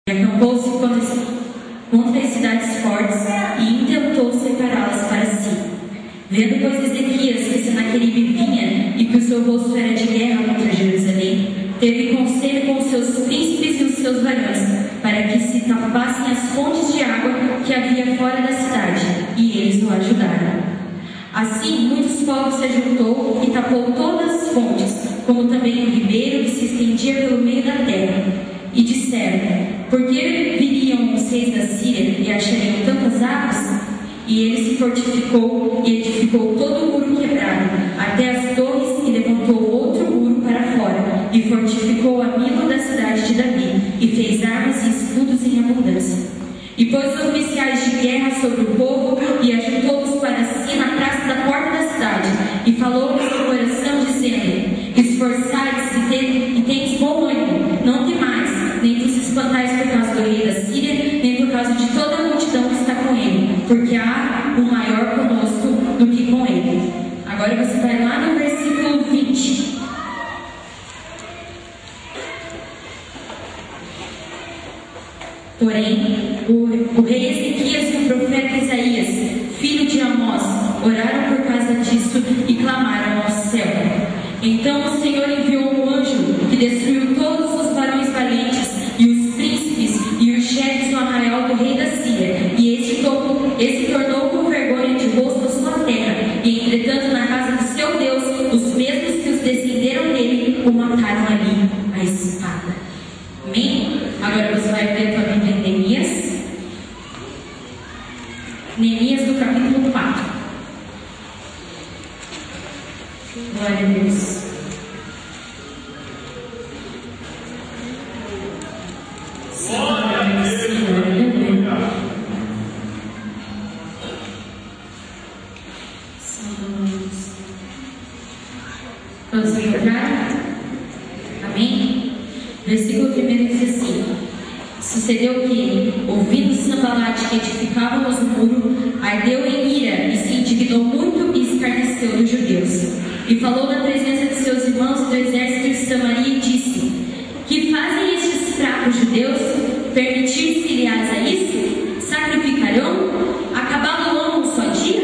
Acampou-se contra as cidades fortes e intentou separá-las para si. Vendo, pois, Ezequias que Senaqueribe vinha e que o seu rosto era de guerra contra Jerusalém, teve conselho com os seus príncipes e os seus varões, para que se tapassem as fontes de água que havia fora da cidade, e eles o ajudaram. Assim, muitos povos se ajuntou e tapou todas as fontes, como também o ribeiro que se estendia pelo meio da terra. E disseram: por que viriam os reis da Síria e achariam tantas águas? E ele se fortificou e edificou todo o muro quebrado, até as torres, e levantou outro muro para fora, e fortificou a Milo da cidade de Davi, e fez armas e escudos em abundância. E pôs os oficiais de guerra sobre o povo, e ajuntou-os para si na praça da porta da cidade, e falou no seu coração, dizendo: esforçai-se e tendes bom ânimo, não temais, nem vos espantais por causa do rei da Síria, nem por causa de toda a multidão que está com ele, porque há um maior conosco do que com ele. Agora você vai lá no versículo 20. Porém, o rei Ezequias e o profeta Isaías, filho de Amós, oraram por causa disso e clamaram ao céu. Então o Senhor enviou um anjo que destruiu todos os varões valentes e os príncipes e os chefes no arraial do rei da Síria, e esse tornou com vergonha de rosto a sua terra, e entretanto na casa do seu Deus, os mesmos que os descenderam dele o mataram ali à espada. Amém? Agora você vai ver a tua Bíblia em Neemias. Neemias no capítulo 4. Glória a Deus. Vamos encontrar? Amém? Versículo 1 diz assim: sucedeu que, ouvindo Sanbalate que edificávamos o muro, ardeu em ira e se indignou muito e escarneceu dos judeus. E falou na presença de seus irmãos e do exército de Samaria e disse: que fazem estes fracos judeus? Permitir-se-lhes a isso? Sacrificarão? Acabá-lo-ão um só dia?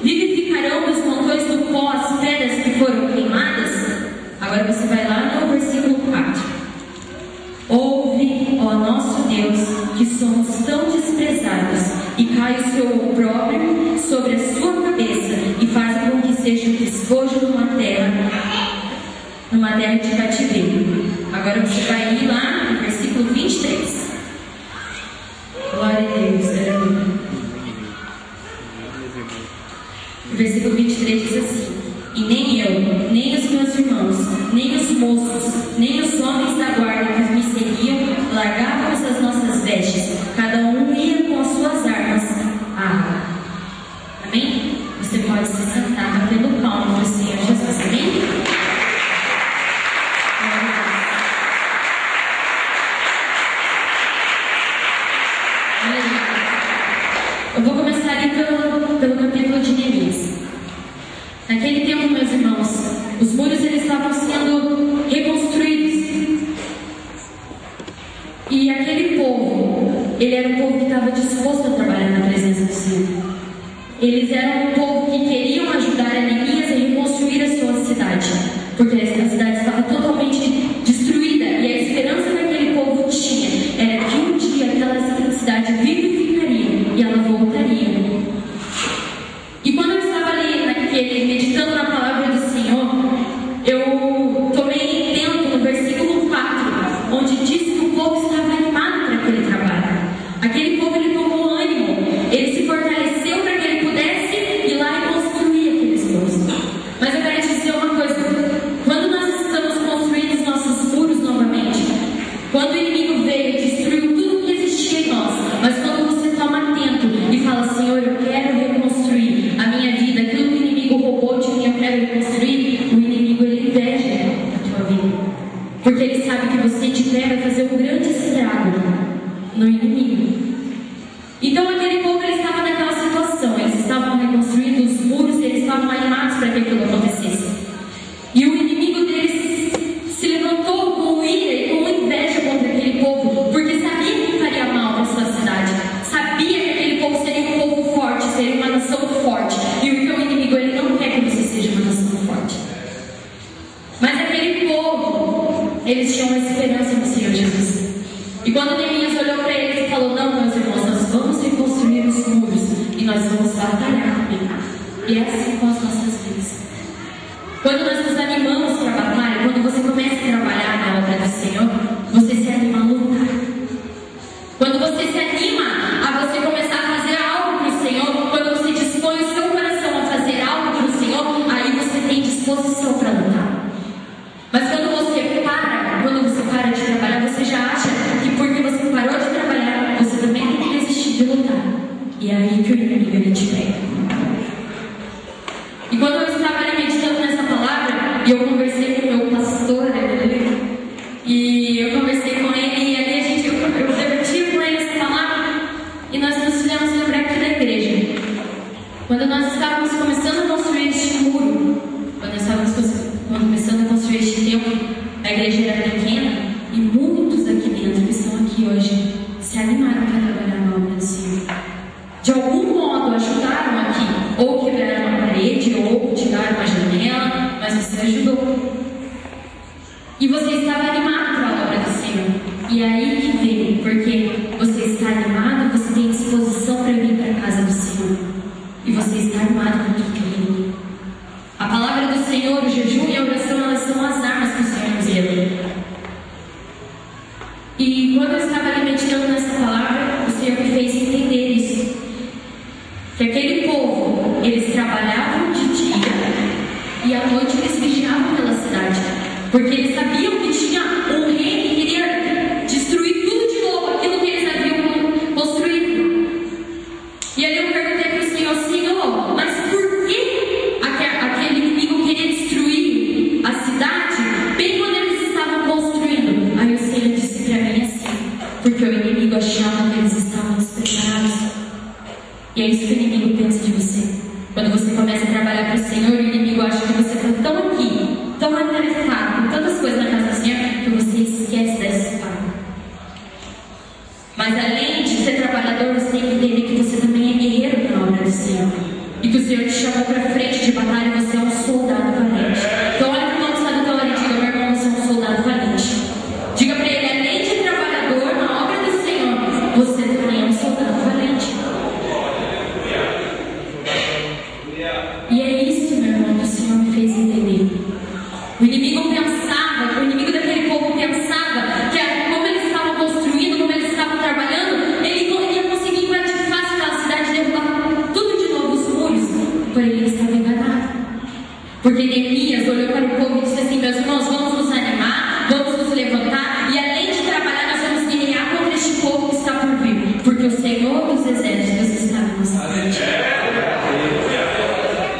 Vivificarão dos montões do pó as pedras que foram queimadas? Agora você vai lá no versículo 4. Ouve, ó nosso Deus, que somos tão desprezados, e cai o seu opróbrio sobre a sua cabeça, e faz com que seja um despojo numa terra de cativeiro. Agora você vai ir lá no versículo 23. Glória a Deus, aleluia. O versículo 23 diz assim: e nem eu, nem os meus irmãos, nem os moços, nem os homens da guarda que me seguiam, largávamos as nossas vestes, cada um ia com as suas armas à água. Amém? Você pode se sentar batendo palmas para o Senhor Jesus. Amém? Eu vou começar ali pelo capítulo de Neemias. Naquele tempo, meus irmãos, os muros eles estavam sendo reconstruídos. E aquele povo, ele era um povo que estava disposto a trabalhar na presença do Senhor. Eles eram um povo que queriam ajudar a Neemias a reconstruir a sua cidade, porque a cidade estava totalmente destruída, e a esperança que aquele povo tinha era que um dia aquela cidade vivificaria e ela voltaria. E quando eu estava ali meditando na palavra do Senhor, eu tomei tempo no versículo 4, onde diz que o povo estava animado para aquele trabalho. Aquele povo ele tomou ânimo, ele se fortaleceu para que ele pudesse ir lá e construir aqueles muros. Mas eu quero te dizer uma coisa: quando nós estamos construindo os nossos muros novamente, quando o inimigo veio e destruiu tudo que existia em nós, mas quando você toma atento e fala: Senhor, eu quero reconstruir a minha vida, aquilo que o inimigo roubou de mim, eu quero reconstruir, o inimigo ele inveja a tua vida, porque ele sabe que você tiver vai fazer um grande estrago no inimigo. Então aquele povo ele estava naquela situação, eles estavam reconstruindo os muros, eles estavam animados para que aquilo acontecesse. E o inimigo deles se levantou com ira e com inveja contra aquele povo, porque sabia E quando Neemias olhou para eles e falou: não, meus irmãos, nós vamos reconstruir os muros e nós vamos batalhar comigo. E é assim com as nossas vidas. Quando nós nos animamos para a batalha, quando você começa a trabalhar na obra do Senhor, você se anima a lutar. Quando você se anima a você começar a fazer algo para o Senhor, quando você dispõe o seu coração a fazer algo para o Senhor, aí você tem disposição para lutar. Mas quando você para de trabalhar, você já acha que porque você parou de trabalhar, você também tem que desistir de lutar. E é aí que o inimigo ele te pega. E quando eu estava ali meditando nessa palavra, e eu conversei com o meu pastor, e eu conversei com ele, e ali eu debati com ele essa palavra, e nós nos fizemos lembrar aqui da igreja. Quando nós estávamos começando a construir este muro, quando nós estávamos começando a construir este templo, a igreja era pequena, e muitos aqui dentro que estão aqui hoje se animaram para trabalhar na obra do Senhor. De algum modo ajudaram aqui, ou quebraram uma parede, ou tiraram uma janela, mas você ajudou. E você estava animado para a obra do Senhor. E é aí que vem, porque você está animado, você tem disposição para vir para a casa do Senhor. E você está animado com tudo que vem. A palavra do Senhor, o jejum e a oração, elas são as armas que o Senhor nos deu. E quando eu estava ali meditando nessa palavra, o Senhor me fez entender isso. Que aquele povo, eles trabalhavam de dia e à noite eles vigiavam pela cidade. Porque eles sabiam que tinha um rei que queria destruir tudo de novo, aquilo que eles haviam construído. E ali eu perguntei para o Senhor: Senhor, mas por que aquele inimigo queria destruir a cidade bem quando eles estavam construindo? Aí o Senhor disse para mim assim: porque o inimigo achava que eles estavam despreparados. E é isso que o inimigo pensa de você. Quando você começa a trabalhar para o Senhor, o inimigo acha que você está tão aqui, tão atarefado, com tantas coisas na casa do Senhor, que você esquece dessa parte. Mas além de ser trabalhador, você tem que entender que você também é guerreiro na obra do Senhor. E que o Senhor te chamou para frente de batalha e você é um soldado valente. Então olha para o irmão que está do teu lado e diga: meu irmão, você é um soldado valente. Diga para ele: além de trabalhador na obra do Senhor, você também é um soldado valente. E é isso, meu irmão, que o Senhor me fez entender. O inimigo daquele povo pensava que como eles estavam construindo, como eles estavam trabalhando, ele ia conseguir invadir fácil aquela cidade, derrubar tudo de novo os muros. Porém, ele estava enganado. Porque Neemias olhou para o povo e disse assim: meus irmãos, vamos nos animar, vamos nos levantar, e além de trabalhar, nós vamos guerrear contra este povo que está por vir. Porque o Senhor dos Exércitos está na nossa frente.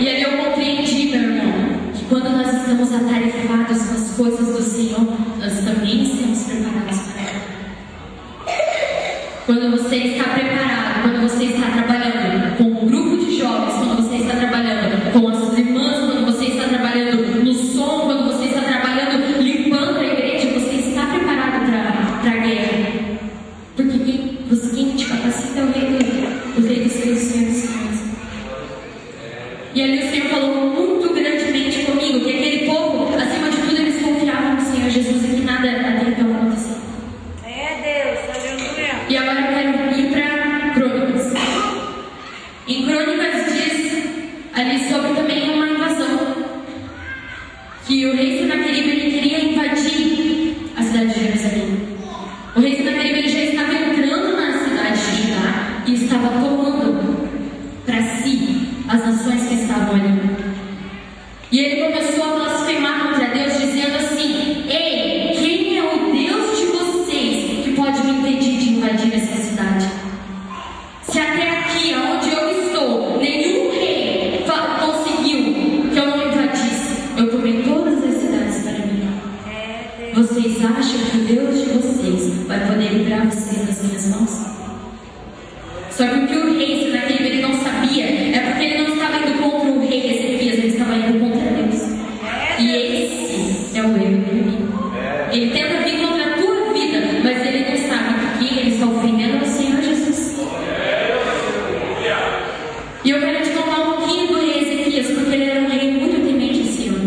E ali eu compreendi, meu irmão, que quando nós estamos atarefados com as coisas do Senhor, nós também estamos preparados para ela. Quando você está preparado, quando você está trabalhando com um grupo de jovens, quando você está trabalhando com as irmãs, quando você está trabalhando no som, quando você está trabalhando limpando a igreja, você está preparado para a guerra. Porque quem te capacita é o Rei dos Reis, Senhor dos Senhores. E ali o Senhor falou muito grandemente comigo que aquele povo, acima de tudo, eles confiavam no Senhor Jesus e que nada até então aconteceu. É Deus, aleluia. E agora eu quero ir para Crônicas. Em Crônicas diz ali sobre também uma invasão. Que o rei Senaqueribe ele queria invadir a cidade de Jerusalém. O rei Senaqueribe ele já estava entrando na cidade de Judá e estava tomando para si as nações que estavam ali. E ele começou a blasfemar contra Deus, dizendo assim: ei, quem é o Deus de vocês que pode me impedir de invadir essa cidade? Se até aqui, onde eu estou, nenhum rei conseguiu que eu não invadisse, eu tomei todas as cidades para mim. Vocês acham que o Deus de vocês vai poder livrar vocês das minhas mãos? Só que o que o rei Senaqueribe ele não sabia é porque ele não estava indo contra o rei Ezequias, ele estava indo contra Deus. E esse é o erro do inimigo. Ele tenta vir contra a tua vida, mas ele não sabe que ele está ofendendo ao Senhor Jesus. E eu quero te contar um pouquinho do rei Ezequias, porque ele era um rei muito temente ao Senhor.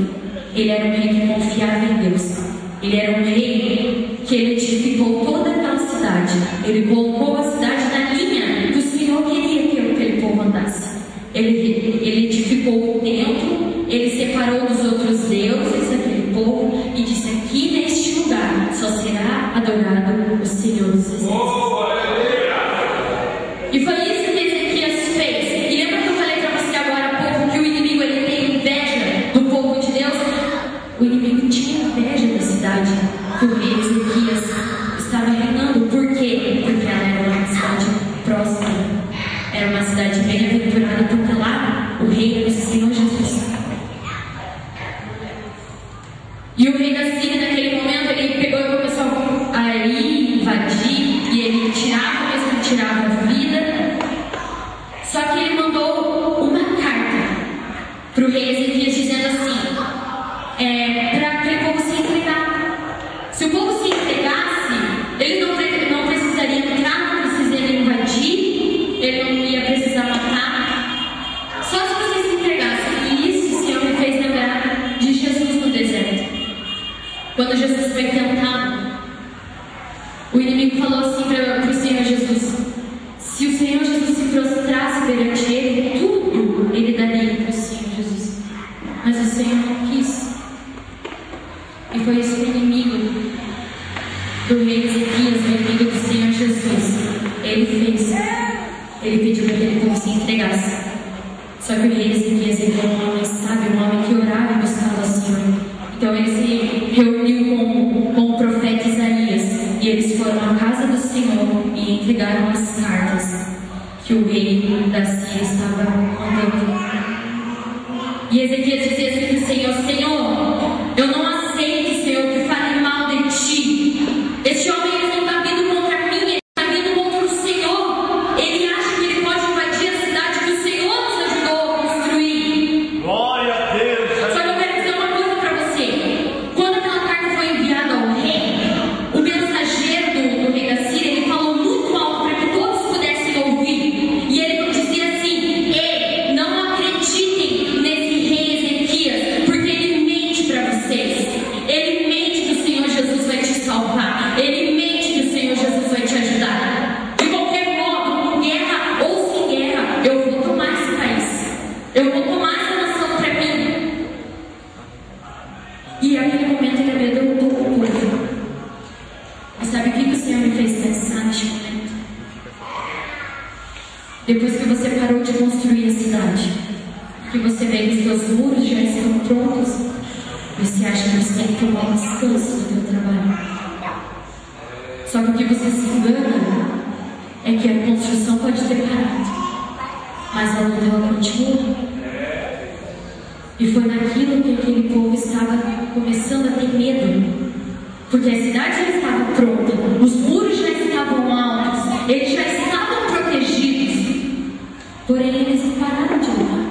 Ele era um rei que confiava em Deus. Ele era um rei que ele edificou toda aquela cidade. cidade. Ele colocou a cidade na linha que o Senhor queria que aquele povo andasse. Ele edificou o templo, ele separou dos outros deuses aquele povo e disse: aqui neste lugar só será adorado o Senhor dos Exércitos. E foi isso que Ezequias fez. E lembra que eu falei para você agora há pouco que o inimigo ele tem inveja do povo de Deus? O inimigo tinha inveja da cidade que o rei Ezequias estava reinando. Por quê? Porque ela era uma cidade próspera, era uma cidade bem-aventurada, porque lá o rei era o Senhor Jesus. E o rei da Síria, naquele momento, ele pegou e começou a ir, invadir, e ele tirava, mesmo que tirava a vida. Só que ele mandou uma carta para o rei Ezequias dizendo assim, para aquele povo se entregar. Se o povo se entregasse, ele não precisaria entrar, não precisaria invadir, ele não ia precisar matar. Só se vocês se entregassem. E isso o Senhor me fez lembrar de Jesus no deserto. Quando Jesus foi tentado, o inimigo falou assim para o Senhor Jesus: se o Senhor Jesus se prostrasse perante ele, tudo ele daria para o Senhor Jesus. Mas o Senhor não quis. E foi isso que o inimigo do rei Ezequias, o inimigo do Senhor Jesus, ele fez. Ele pediu para que aquele povo se entregasse. Só que o rei Ezequias, ele era um homem sábio, um homem que orava e buscava o Senhor. Então ele se reuniu com o profeta Isaías, e eles foram à casa do Senhor e entregaram as cartas que o rei da Síria estava mandando. E Ezequias dizia assim para o Senhor: Senhor, eu não aceito, Senhor, que fale mal de ti. Este homem ele não está vindo contra mim, ele está vindo contra o Senhor. Ele acha que ele pode invadir a cidade que o Senhor nos ajudou a construir. Glória a Deus. Só que eu quero dizer uma coisa para você. Quando aquela carta foi enviada ao rei, o mensageiro do rei da Síria, ele falou muito alto para que todos pudessem ouvir. E ele dizia assim: ei, não acreditem nesse rei Ezequias, porque ele mente para vocês. Ele mente que o Senhor Jesus vai te salvar. Ele mente que o Senhor Jesus vai te ajudar. De qualquer modo, com guerra ou sem guerra, eu vou tomar esse país. Eu vou tomar essa nação para mim. E naquele momento ele amedrontou o povo. E sabe o que o Senhor me fez pensar neste momento? Depois que você parou de construir a cidade, que você vê que os seus muros já estão prontos, você acha que você tem que tomar um descanso do seu trabalho. Só que o que você se engana é que a construção pode ter parado, mas a luta ela continua. E foi naquilo que aquele povo estava começando a ter medo, porque a cidade já estava pronta, os muros já estavam altos, eles já estavam protegidos, porém eles pararam de lutar.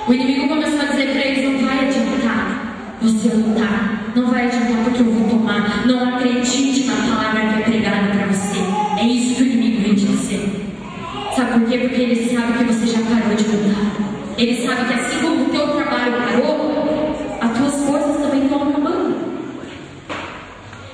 O inimigo começou a dizer para eles: não vai adiantar você lutar, não vai adiantar porque eu vou tomar, não acredite na palavra que é pregada para você. É isso que o inimigo vem te dizer. Sabe por quê? Porque ele sabe que você já parou de lutar. Ele sabe que assim como o teu trabalho parou, as tuas forças também estão acabando.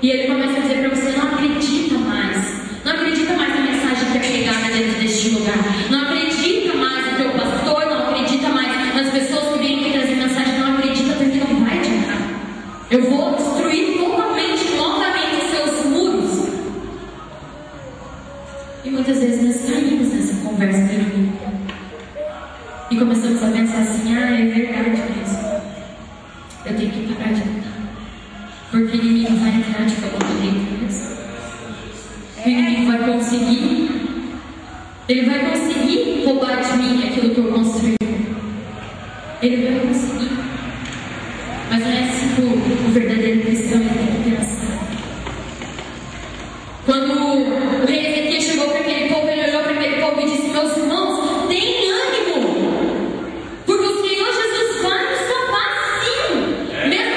E ele começa a dizer para você: não acredita mais. Não acredita mais na mensagem que é pregada dentro deste lugar. Não acredita mais no teu pastor, não acredita mais nas pessoas que vêm aqui trazer mensagem. Não acredita porque não vai adiantar. Eu vou destruir totalmente, novamente os seus muros. E muitas vezes nós caímos nessa conversa do inimigo. E começamos a pensar assim: ah, é verdade mesmo. Eu tenho que parar de lutar. Porque o inimigo vai entrar de qualquer jeito mesmo. O inimigo vai conseguir. Ele vai conseguir roubar de mim aquilo que eu construí. Ele vai conseguir. Mas não é assim que o verdadeiro cristão tem que pensar. Quando o rei Ezequias chegou para aquele povo, ele olhou para aquele povo e disse: meus irmãos, tem ânimo, porque o Senhor Jesus vai nos salvar sim. Mesmo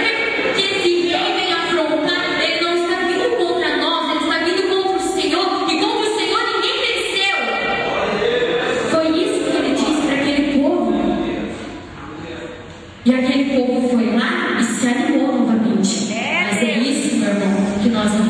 que esse rei venha afrontar, ele não está vindo contra nós, ele está vindo contra o Senhor, e contra o Senhor ninguém venceu. Foi isso que ele disse para aquele povo. E aquele povo foi lá e se animou novamente. Mas é isso, meu irmão, que nós não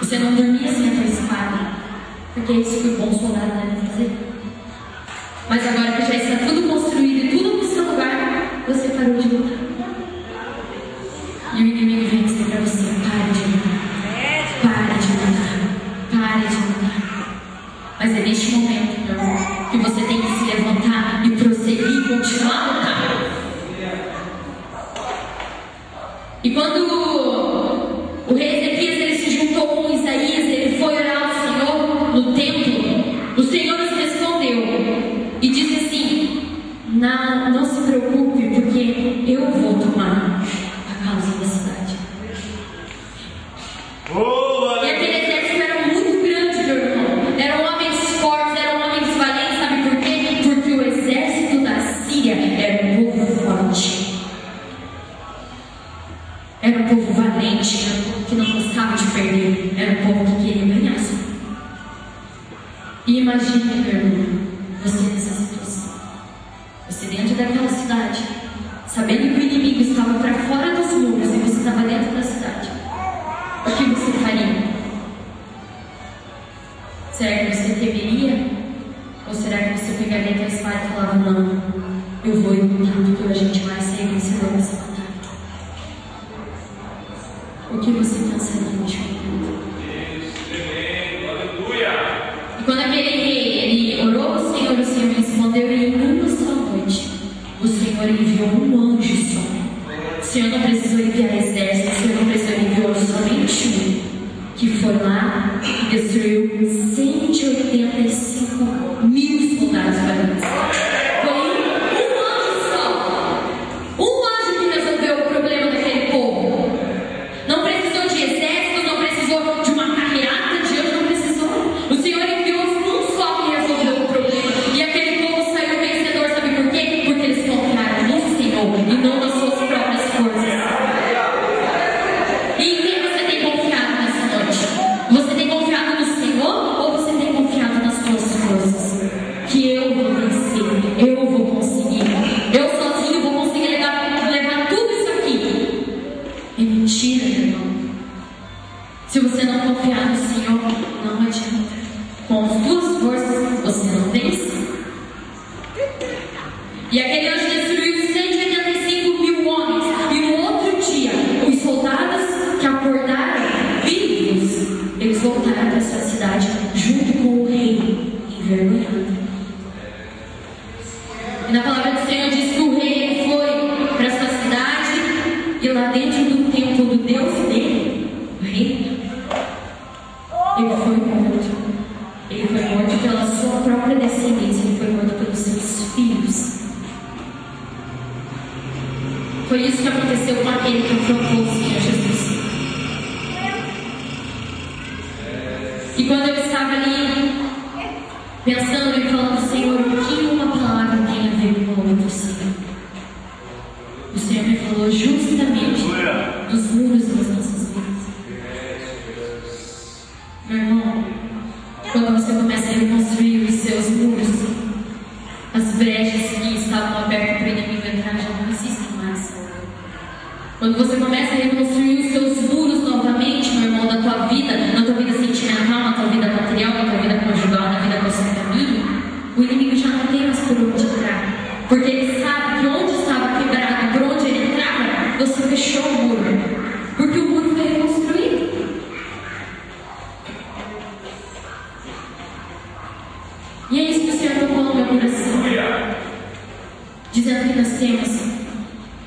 Você não dormia sem a tua espada, porque é isso que o bom soldado deve fazer. Mas agora que já está tudo construído e tudo no seu lugar, você parou de lutar. E o inimigo vem dizer para você: pare de lutar, pare de lutar, pare de lutar. Mas é neste momento, meu irmão, que você tem que se levantar e prosseguir e continuar a lutar. E quando o rei Ezequias ele se juntou com Isaías, ele foi orar ao Senhor no templo, o Senhor nos respondeu e disse assim: não se preocupe, porque eu vou tomar a causa da cidade. E aquele exército era muito grande, meu irmão. Eram homens fortes, eram homens valentes. Sabe por quê? Porque o exército da Síria era um povo forte. Era um povo valente, que não gostava de perder. Era um povo que queria ganhar. E imagine, meu irmão, você nessa situação. Você dentro daquela cidade, sabendo que o inimigo estava para fora dos muros e você estava dentro da cidade. O que você faria? Será que você temeria? Ou será que você pegaria a tua espada e falava: não, eu vou lutar porque a gente vai ser vencedor nessa batalha? O que você pensaria neste momento? E quando aquele rei ele orou ao Senhor, o Senhor respondeu, e em uma só noite o Senhor enviou um anjo só. O Senhor não precisou enviar exército, o Senhor não precisou enviar somente um, que foi lá e destruiu 185 mil soldados valentes. Foi um anjo só. Um anjo que resolveu o problema daquele povo. Não precisou de exército, não precisou de uma carreata de anjo, não precisou. O Senhor enviou um só que resolveu o problema. E aquele povo saiu vencedor, sabe por quê? Porque eles confiaram no Senhor e não nas suas próprias forças. E em quem você tem confiado nessa noite? Você tem confiado no Senhor ou você tem confiado nas suas forças? Que eu vou vencer, eu vou conseguir, eu sozinho vou conseguir levar tudo isso aqui. É mentira, meu irmão. Se você não confiar no Senhor, não adianta. Com as tuas forças, você não vence. E aquele anjo destruiu 185 mil homens. E no outro dia, os soldados que acordaram vivos, eles voltaram para essa cidade junto com o rei, envergonhado. E na palavra do Senhor diz que o rei foi para essa cidade e lá dentro do templo do Deus dele, o rei, ele foi morto. Ele foi morto pela sua própria descendência, ele foi morto pelos seus filhos. Foi isso que aconteceu com aquele que afrontou o Senhor Jesus. E quando eu estava ali pensando e falando: Senhor, o que uma palavra tem a ver com a outra, Senhor? O Senhor me falou justamente dos muros das nossas vidas. Meu irmão, quando você começa a reconstruir os seus muros, as brechas que estavam abertas para o inimigo entrar já não existem mais. Quando você começa a reconstruir os seus muros novamente, meu irmão, da tua vida, na tua vida sentimental, na tua vida material, na tua vida conjugal, na vida com a sua família, o inimigo já não tem mais por onde entrar. Porque ele sabe que onde estava quebrado, por onde ele entrava, você fechou o muro. Porque o muro foi reconstruído. E é isso que o Senhor tocou no meu coração. Dizendo que nós temos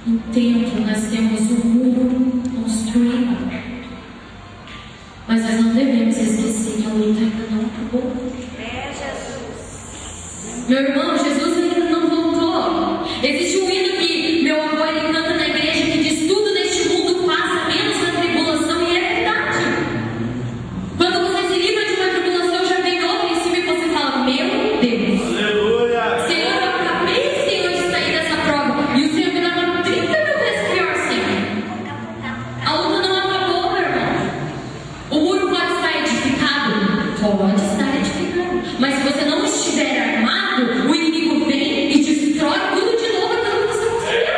um templo, nós temos um muro construído. Mas nós não devemos esquecer que a luta ainda não acabou. Meu irmão, Jesus ainda não voltou. Existe um hino que meu avô ele canta na igreja que diz: tudo neste mundo passa, menos a tribulação, e é verdade. Quando você se livra de uma tribulação, já vem outra em cima e você fala: meu Deus, aleluia. Senhor, eu acabei, Senhor, de sair dessa prova, e o Senhor me dá uma 30 mil vezes pior, Senhor. A luta não acabou, meu irmão. O muro pode estar edificado? Pode estar edificado. Mas se você não estiver armado, o inimigo vem e destrói tudo de novo, aquilo que você construiu.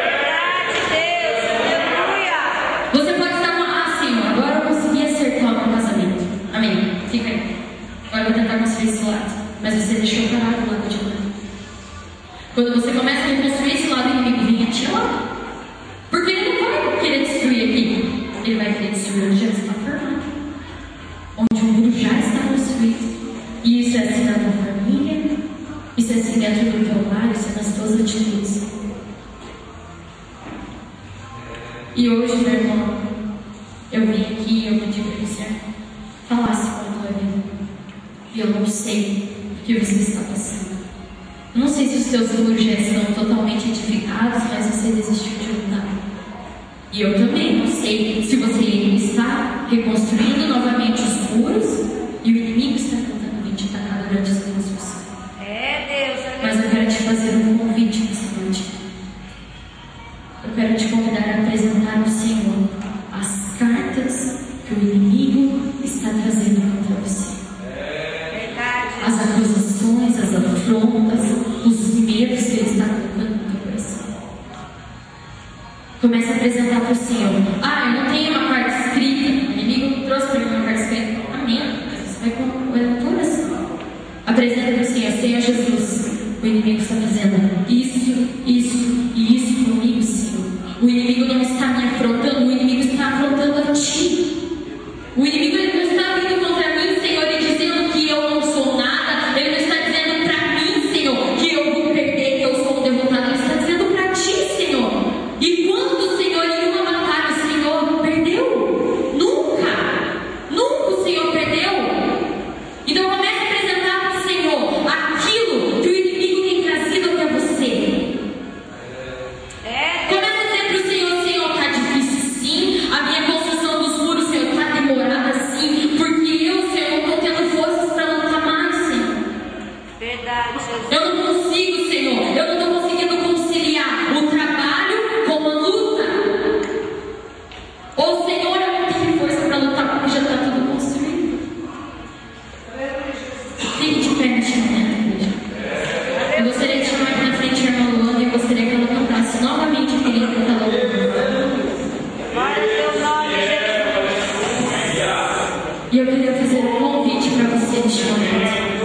Você pode estar assim: agora eu consegui acertar o meu casamento. deixou parado o lado de lá. Quando você começa a reconstruir esse lado, o inimigo vem te lá. Porque ele não vai querer destruir aqui. Ele vai querer destruir onde já está formado. Onde o muro já está construído. E isso é assim na tua família. Isso é assim dentro do teu lar. Isso é nas tuas atitudes. E hoje, meu irmão, eu vim aqui e eu pedi para que o Senhor falasse com a tua vida. E eu não sei o que você está passando. Eu não sei se os teus muros já estão totalmente edificados, mas você desistiu de lutar. E eu também não sei se você está reconstruindo novamente os muros e o inimigo está tentando vir te atacar durante essa construção. Mas eu quero te fazer um convite nessa noite. Eu quero te convidar a apresentar ao Senhor as cartas que o inimigo está trazendo contra você. As acusações, as afrontas, os medos que ele está colocando no teu coração. Comece a apresentar para o Senhor. Eu não tenho uma carta escrita. O inimigo trouxe para mim uma carta escrita. Amém. Você vai com a tua oração. Apresenta para o Senhor. Senhor Jesus, o inimigo está fazendo isso, isso e isso comigo, Senhor. O inimigo não está me afrontando, o inimigo está afrontando a ti. O inimigo não está vindo contra mim, Senhor, e dizendo que eu não sou nada. Ele não está dizendo para mim, Senhor, que eu vou perder, que eu sou um derrotado. Ele está dizendo para ti, Senhor. E quando, Senhor, em uma batalha, o Senhor perdeu? Nunca o Senhor perdeu. Então comece a apresentar para o Senhor aquilo que o inimigo tem trazido até você. Comece a dizer para o Senhor: Senhor, está difícil sim. A minha construção dos muros, Senhor, está demorada sim. Porque eu, Senhor, não estou tendo forças para lutar mais, Senhor. Verdade, Jesus. Eu não consigo, Senhor. Eu não estou conseguindo conciliar o trabalho com a luta. Ou, Senhor, eu não tenho força para lutar porque já está tudo construído. Fique de pé neste momento, igreja. Eu gostaria de chamar aqui na frente a irmã Luana e eu gostaria que ela cantasse novamente aquele hino que ela ouviu. Glória ao teu nome, E eu queria fazer um convite para você neste momento.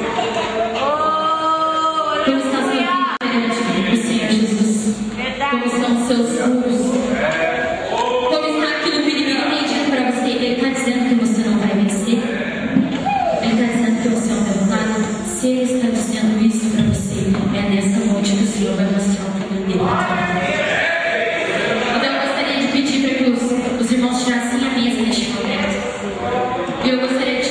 Como está a sua vida perante o Senhor Jesus? Como estão os seus muros? Como está aquilo que o inimigo tem dito para você? Ele está dizendo que você não vai vencer? Ele está dizendo que você é um derrotado? Se ele está dizendo isso para você, é nessa noite que o Senhor vai mostrar o poder dele na tua vida. Então eu gostaria de pedir para que os irmãos tirassem a mesa neste momento. E eu gostaria de